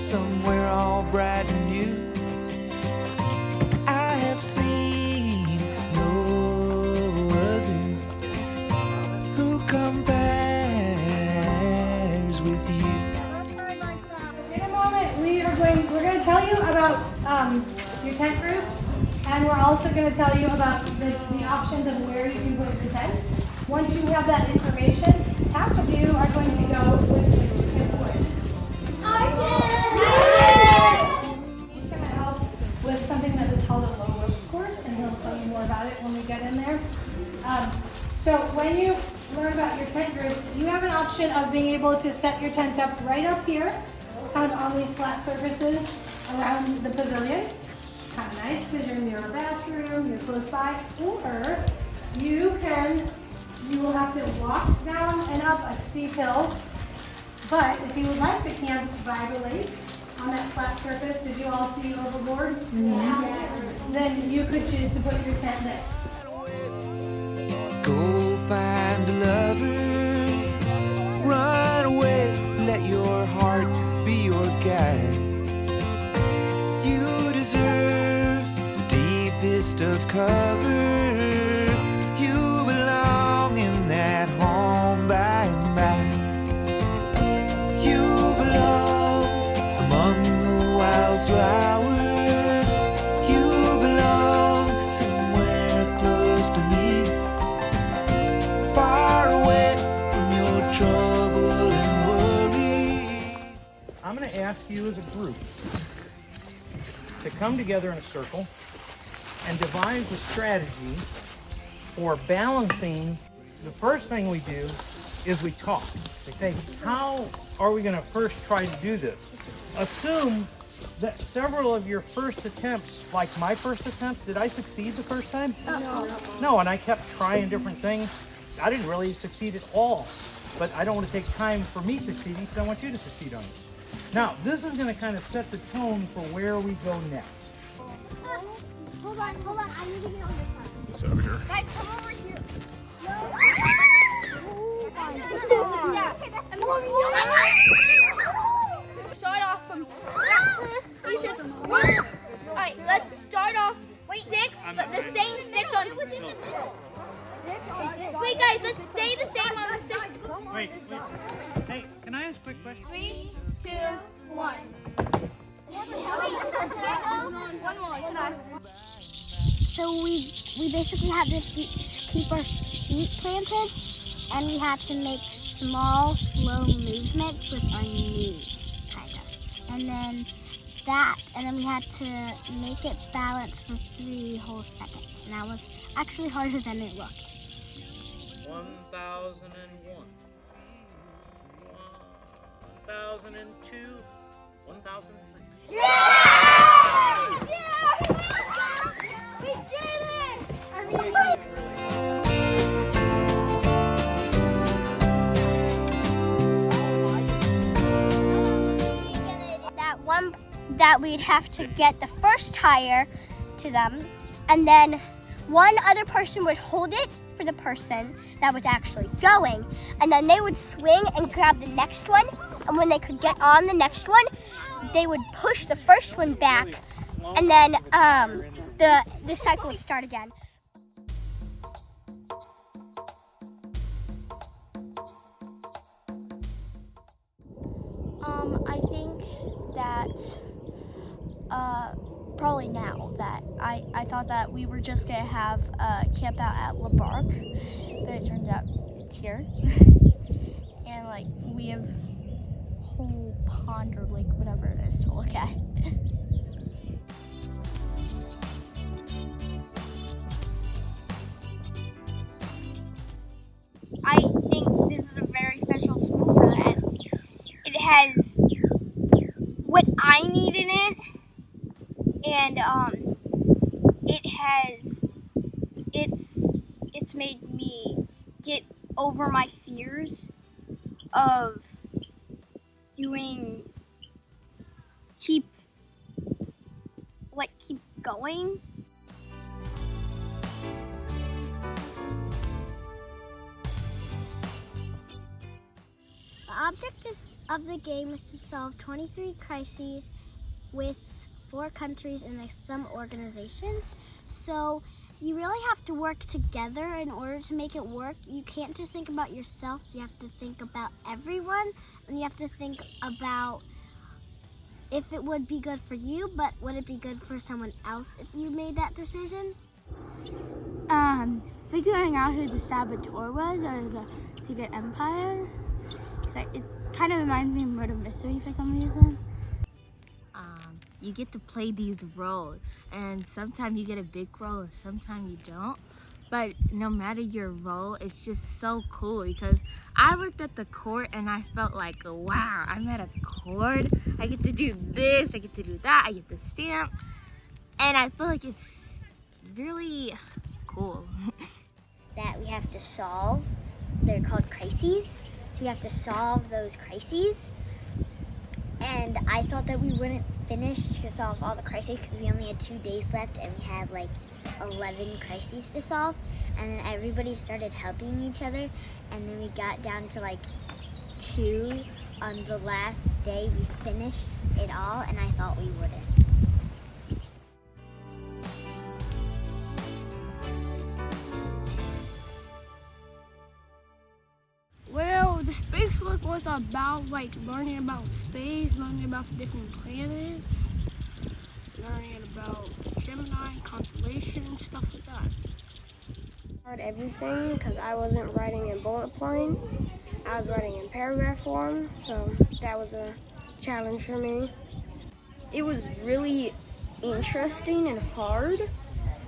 somewhere all bright and new. I have seen no other who compares with you. In a moment, we're going to tell you about your tent groups, and we're also going to tell you about the options of where you can put the tent. Once you have that information, half of you are going to go with Mr. Campout. He's going to help with something that is called a low ropes course, and he'll tell you more about it when we get in there. So when you learn about your tent groups, you have an option of being able to set your tent up right up here, kind of on these flat surfaces around the pavilion. Kind of nice because you're near a bathroom, you're close by. Or you will have to walk down and up a steep hill. But if you would like to camp by the lake on that flat surface, did you all see overboard? Yeah. Then you could choose to put your tent there. Go find a lover, run away, let your heart be your guide. You deserve the deepest of cover. You belong in that home by and by. You belong among the wildflowers. You belong somewhere close to me, far away from your trouble and worry. I'm going to ask you as a group to come together in a circle and devise a strategy for balancing. The first thing we do is we talk. We say, how are we going to first try to do this? Assume that several of your first attempts, like my first attempt, did I succeed the first time? No, and I kept trying different things. I didn't really succeed at all, but I don't want to take time for me succeeding, so I want you to succeed on it. Now, this is going to kind of set the tone for where we go next. Hold on, I need to get on this side. This over here. Guys, come over here. Start off from Alright, let's start off 6, but the same 6 on 6. Wait guys, let's stay the same on the 6. Wait. Hey, can I ask a quick question? 3, 2, 1. One more, come on. So we basically had to keep our feet planted, and we had to make small, slow movements with our knees, kind of. And then we had to make it balance for 3 whole seconds. And that was actually harder than it looked. 1001, 1002, 1003. Yeah! We did it! That we'd have to get the first tire to them, and then one other person would hold it for the person that was actually going, and then they would swing and grab the next one, and when they could get on the next one, they would push the first one back, and then the cycle would start again. I think that probably now that I thought that we were just gonna have a camp out at La Barque, but it turns out it's here. And like we have a whole pond or lake, whatever it is, to look at. I think this is a very special school for that. It has what I need in it, and it's made me get over my fears of keep going. The object is of the game is to solve 23 crises with 4 countries and some organizations. So you really have to work together in order to make it work. You can't just think about yourself, you have to think about everyone, and you have to think about if it would be good for you, but would it be good for someone else if you made that decision? Figuring out who the saboteur was or the secret empire. It kind of reminds me of Murder Mystery for some reason. You get to play these roles, and sometimes you get a big role and sometimes you don't. But no matter your role, it's just so cool because I worked at the court and I felt like, wow, I'm at a court. I get to do this, I get to do that, I get to stamp. And I feel like it's really cool. That we have to solve. They're called crises. So we have to solve those crises. And I thought that we wouldn't finish to solve all the crises because we only had 2 days left and we had like 11 crises to solve. And then everybody started helping each other. And then we got down to like 2 on the last day. We finished it all and I thought we wouldn't. Well, the space work was about like learning about space, learning about the different planets, learning about Gemini, constellation, stuff like that. Hard everything because I wasn't writing in bullet point. I was writing in paragraph form, so that was a challenge for me. It was really interesting and hard,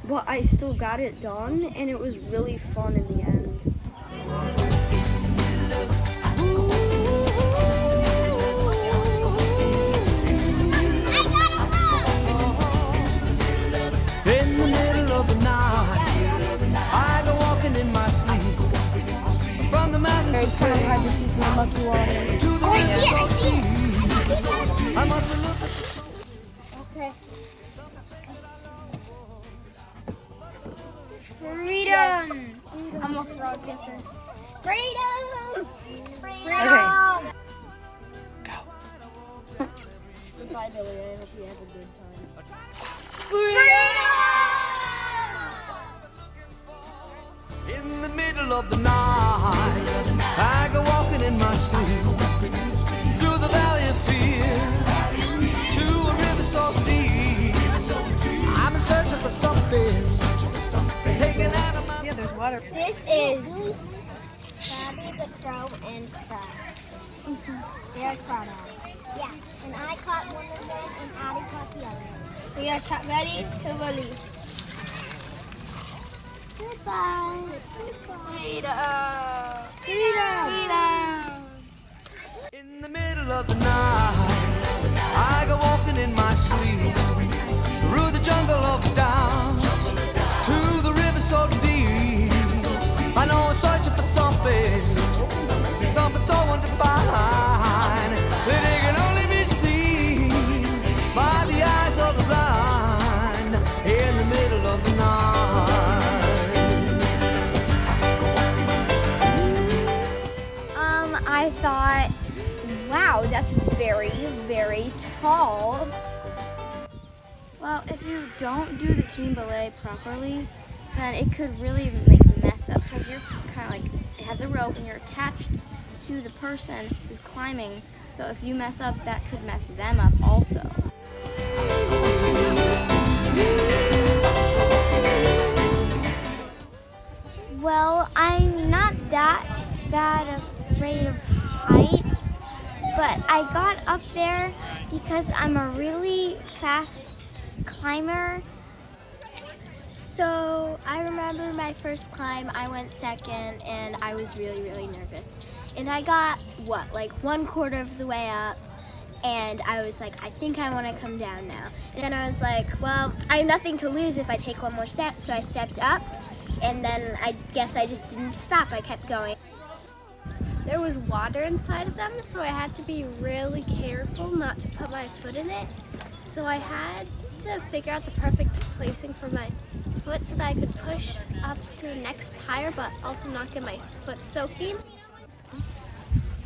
but I still got it done, and it was really fun in the end. In the middle of the night, I go walking in my sleep. From the mountains of fame to the river so deep. I must be looking. Okay. Freedom! I'm a frog kisser. Freedom! Freedom! Bye, Billy. I hope you have a good time. In the middle of the night, I go walking in my sleep. Through the valley of fear, to a river so deep. I'm in searching for something, taken out of my... Yeah, there's water. This is Crabby the Crow and Crab. They are crab. Yeah, and I caught one of them and Abby caught the other. We are ready to release. Goodbye. Freedom! Freedom! In the middle of the night, I go walking in my sleep. Through the jungle of doubt, to the river so deep. I know I'm searching for something so undefined, that it can only be seen by the eyes of the blind. In the middle of the night. I thought, wow, that's very, very tall. Well, if you don't do the team belay properly, then it could really mess up because you're kind of you have the rope and you're attached to the person who's climbing. So if you mess up, that could mess them up also. Well, I'm not that bad afraid of heights, but I got up there because I'm a really fast climber. So I remember my first climb, I went second and I was really, really nervous. And I got, 1/4 of the way up and I was like, I think I want to come down now. And then I was like, well, I have nothing to lose if I take one more step. So I stepped up and then I guess I just didn't stop, I kept going. There was water inside of them, so I had to be really careful not to put my foot in it. So I had to figure out the perfect placing for my foot so that I could push up to the next higher, but also not get my foot soaking.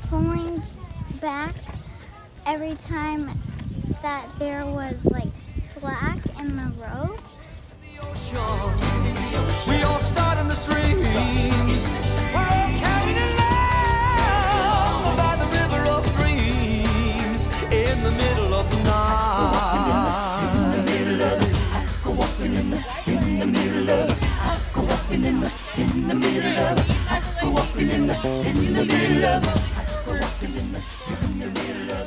Pulling back every time that there was like slack in the rope. We all start in the streams. We're all carried along by the river of dreams in the middle of the night. In the middle of it, I go walking in the middle of it. I go walking in the middle of it. I go walking in the middle of it. I go walking in the middle of it.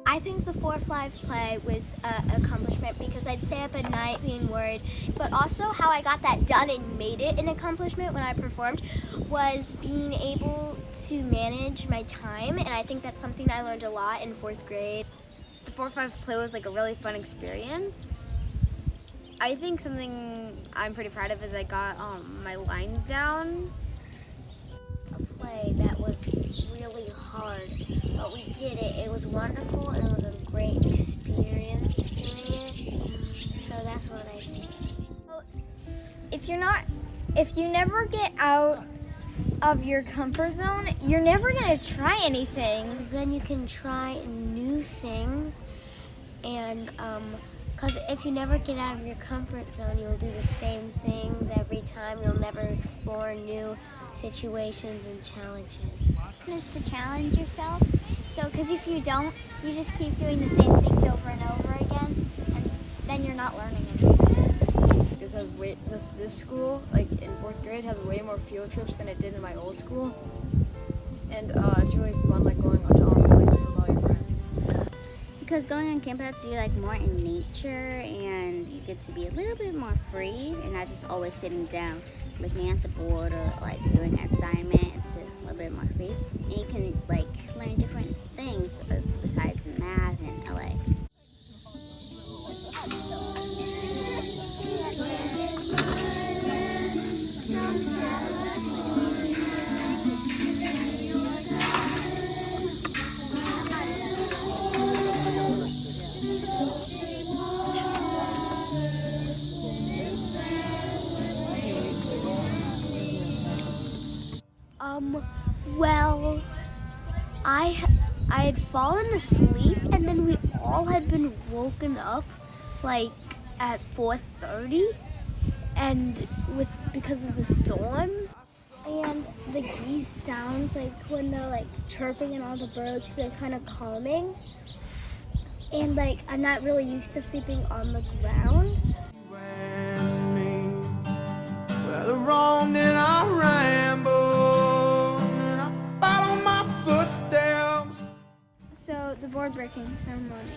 I think the 4-5 play was an accomplishment because I'd stay up at night being worried, but also how I got that done and made it an accomplishment when I performed was being able to manage my time, and I think that's something I learned a lot in 4th grade. The 4-5 play was like a really fun experience. I think something I'm pretty proud of is I got my lines down. A play that was really hard, but we did it. It was wonderful and it was a great experience doing it. So that's what I think. If you never get out of your comfort zone, you're never gonna try anything. Then you can try new things, and because if you never get out of your comfort zone, you'll do the same things every time. You'll never explore new situations and challenges. Is to challenge yourself. So, because if you don't, you just keep doing the same things over and over again, and then you're not learning anything. This school, like in 4th grade, has way more field trips than it did in my old school, and it's really fun, like going to all the places with all your friends. Because going on campouts, you're like more in nature and you get to be a little bit more free and not just always sitting down looking at the board or like doing an assignment. It's a little bit more free. And you can like learn different things besides math and LA. Well, I had fallen asleep, and then we all had been woken up like at 4:30, and because of the storm. And the geese sounds, like when they're like chirping and all the birds, they're kind of calming. And like I'm not really used to sleeping on the ground. Well, around and I ramble, and I follow my footsteps. So the board breaking ceremony.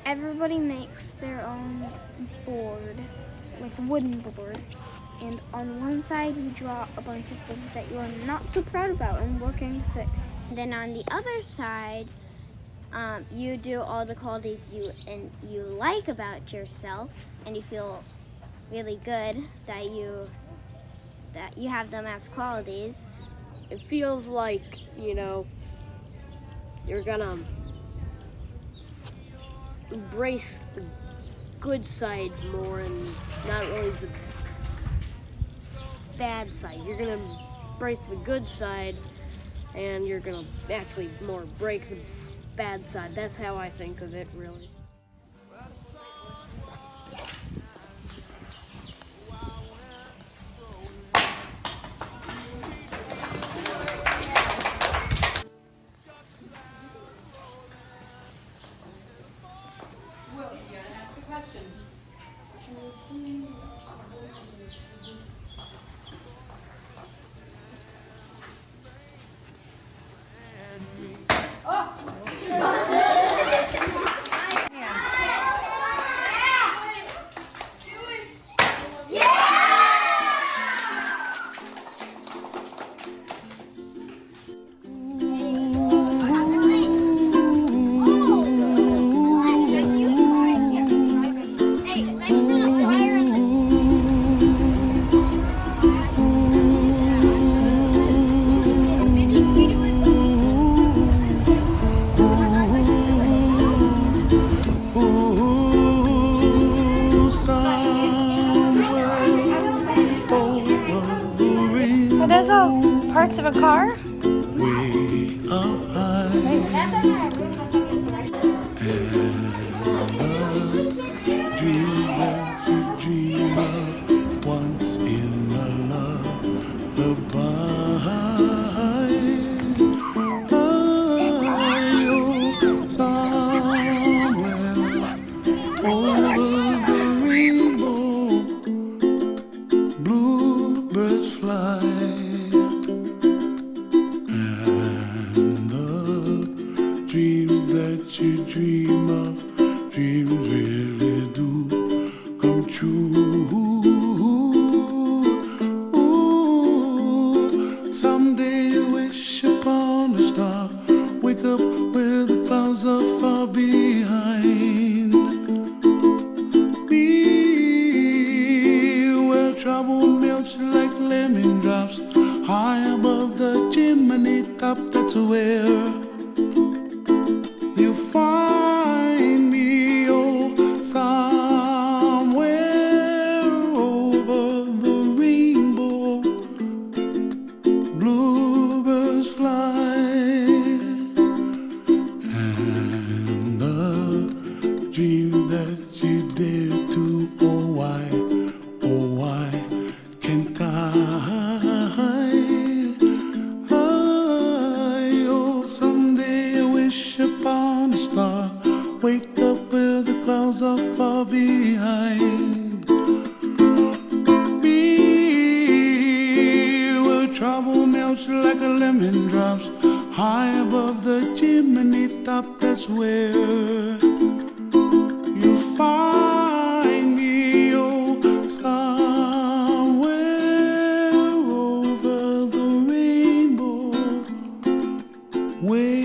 Everybody makes their own board, like a wooden board. And on one side you draw a bunch of things that you are not so proud about and working to fix. And then on the other side, you do all the qualities you like about yourself, and you feel really good that you have them as qualities. It feels like, you're gonna embrace the good side more and not really the bad side. You're gonna embrace the good side and you're gonna actually more break the bad side. That's how I think of it, really. way up high. Dreams that you dream of once in a lullaby. Oh, somewhere over the rainbow, bluebirds fly, and the dreams that you dream of, dreams really do come true. Ooh, someday you wish upon a star, wake up where the clouds are far behind. Be where trouble melts like lemon drops, high above the chimney top. That's where you find me, oh, somewhere over the rainbow, bluebirds fly, and the dreams that you dare to, oh why can't oh, someday I wish upon a star, wake up where the clouds are far behind. Be where trouble melts like a lemon drops, high above the chimney top. That's where you find me, oh, somewhere over the rainbow, way